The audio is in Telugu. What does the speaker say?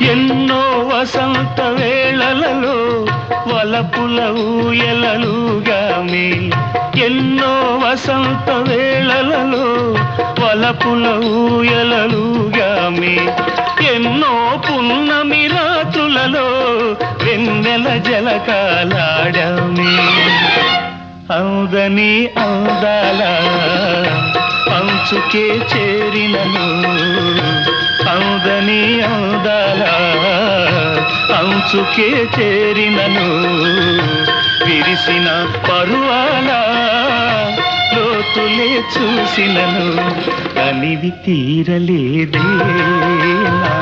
ఎన్నో వసంత వేళలలో వలపుల ఊయలలుగామి ఎన్నో వసంత వేళలలో వలపుల ఊయలలుగామి ఎన్నో పున్నమి రాత్రులలో వెన్నెల జలకాలాడామి అవుదని అందాల అంచుకే చేరినను అవుదని అందాల అంచుకే చేరినను విరిసిన పరువాల లోతులే చూసినను కనివి తీరలేదే నా